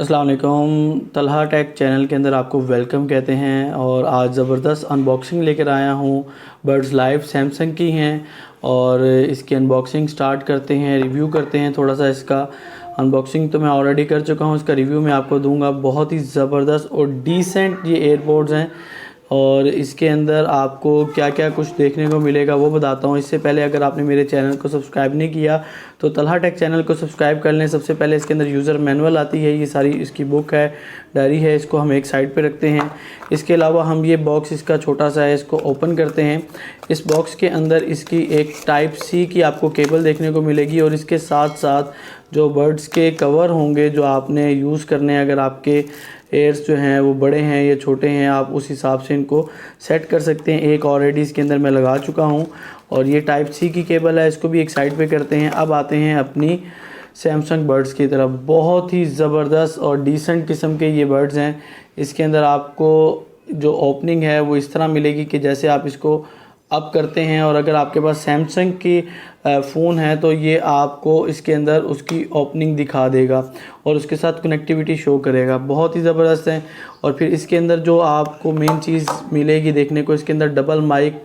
अस्सलाम वालेकुम। Talha take channel के अंदर आपको वेलकम कहते हैं। और आज ज़बरदस्त अनबॉक्सिंग लेकर आया हूँ। बड्स लाइव सैमसंग की हैं और इसकी अनबॉक्सिंग स्टार्ट करते हैं, रिव्यू करते हैं। थोड़ा सा इसका अनबॉक्सिंग तो मैं ऑलरेडी कर चुका हूँ, इसका रिव्यू मैं आपको दूंगा। बहुत ही ज़बरदस्त और डिसेंट ये एयरपोर्ट्स हैं और इसके अंदर आपको क्या क्या कुछ देखने को मिलेगा वो बताता हूँ। इससे पहले अगर आपने मेरे चैनल को सब्सक्राइब नहीं किया तो तलहा टेक चैनल को सब्सक्राइब कर लें। सबसे पहले इसके अंदर यूज़र मैनुअल आती है, ये सारी इसकी बुक है, डायरी है, इसको हम एक साइड पे रखते हैं। इसके अलावा हम ये बॉक्स इसका छोटा सा है, इसको ओपन करते हैं। इस बॉक्स के अंदर इसकी एक टाइप सी की आपको केबल देखने को मिलेगी और इसके साथ साथ जो बड्स के कवर होंगे जो आपने यूज़ करने हैं, अगर आपके एयर्स जो हैं वो बड़े हैं या छोटे हैं, आप उस हिसाब से इनको सेट कर सकते हैं। एक ऑलरेडी इसके अंदर मैं लगा चुका हूँ और ये टाइप सी की केबल है, इसको भी एक साइड पे करते हैं। अब आते हैं अपनी सैमसंग बड्स की तरफ। बहुत ही ज़बरदस्त और डिसेंट किस्म के ये बड्स हैं। इसके अंदर आपको जो ओपनिंग है वो इस तरह मिलेगी कि जैसे आप इसको अप करते हैं और अगर आपके पास सैमसंग की फ़ोन है तो ये आपको इसके अंदर उसकी ओपनिंग दिखा देगा और उसके साथ कनेक्टिविटी शो करेगा। बहुत ही ज़बरदस्त है। और फिर इसके अंदर जो आपको मेन चीज़ मिलेगी देखने को, इसके अंदर डबल माइक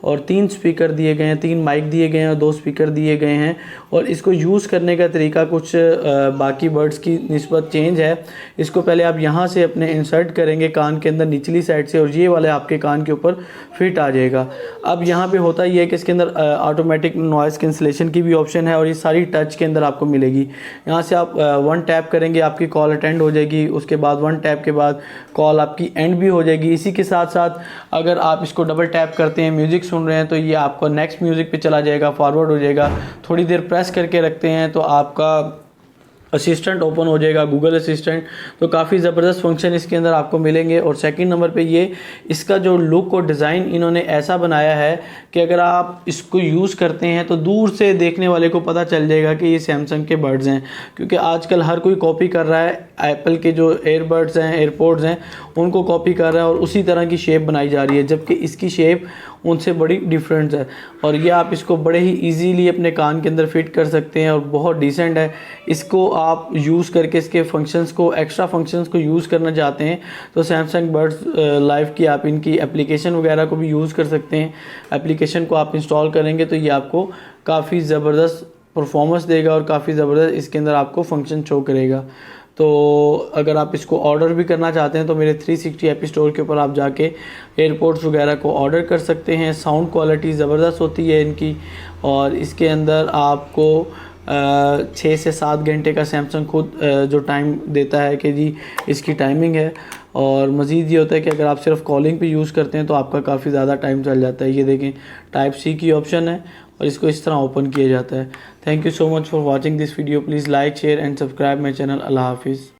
और 3 स्पीकर दिए गए हैं, 3 माइक दिए गए हैं और 2 स्पीकर दिए गए हैं। और इसको यूज़ करने का तरीका कुछ बाकी बर्ड्स की निस्बत चेंज है। इसको पहले आप यहाँ से अपने इंसर्ट करेंगे कान के अंदर निचली साइड से और ये वाले आपके कान के ऊपर फिट आ जाएगा। अब यहाँ पे होता ये है कि इसके अंदर ऑटोमेटिक नॉइज़ कैंसिलेशन की भी ऑप्शन है और ये सारी टच के अंदर आपको मिलेगी। यहाँ से आप 1 टैप करेंगे, आपकी कॉल अटेंड हो जाएगी। उसके बाद 1 टैप के बाद कॉल आपकी एंड भी हो जाएगी। इसी के साथ साथ अगर आप इसको डबल टैप करते हैं, म्यूज़िक सुन रहे हैं तो ये आपको नेक्स्ट म्यूज़िक पे चला जाएगा, फॉरवर्ड हो जाएगा। थोड़ी देर प्रेस करके रखते हैं तो आपका असिस्टेंट ओपन हो जाएगा, गूगल असिस्टेंट। तो काफ़ी ज़बरदस्त फंक्शन इसके अंदर आपको मिलेंगे। और सेकंड नंबर पे ये इसका जो लुक और डिज़ाइन इन्होंने ऐसा बनाया है कि अगर आप इसको यूज़ करते हैं तो दूर से देखने वाले को पता चल जाएगा कि ये सैमसंग के बड्स हैं, क्योंकि आजकल हर कोई कॉपी कर रहा है। एप्पल के जो एयरबड्स हैं, एयरपोर्ट्स हैं, उनको कॉपी कर रहा है और उसी तरह की शेप बनाई जा रही है, जबकि इसकी शेप उनसे बड़ी डिफरेंस है। और ये आप इसको बड़े ही इजीली अपने कान के अंदर फिट कर सकते हैं और बहुत डिसेंट है। इसको आप यूज़ करके इसके फंक्शंस को, एक्स्ट्रा फंक्शंस को यूज़ करना चाहते हैं तो सैमसंग बड्स लाइव की आप इनकी एप्लीकेशन वगैरह को भी यूज़ कर सकते हैं। एप्लीकेशन को आप इंस्टॉल करेंगे तो ये आपको काफ़ी ज़बरदस्त परफॉर्मेंस देगा और काफ़ी ज़बरदस्त इसके अंदर आपको फंक्शन शो करेगा। तो अगर आप इसको ऑर्डर भी करना चाहते हैं तो मेरे 360 ऐप स्टोर के ऊपर आप जाके एयरपोर्ट्स वगैरह को ऑर्डर कर सकते हैं। साउंड क्वालिटी ज़बरदस्त होती है इनकी और इसके अंदर आपको 6 से 7 घंटे का सैमसंग खुद जो टाइम देता है कि जी इसकी टाइमिंग है। और मज़ीद ये होता है कि अगर आप सिर्फ कॉलिंग पे यूज़ करते हैं तो आपका काफ़ी ज़्यादा टाइम चल जाता है। ये देखें, टाइप सी की ऑप्शन है और इसको इस तरह ओपन किया जाता है। Thank you so much for watching this video. Please like, share and subscribe my channel. अल्लाह हाफिज़।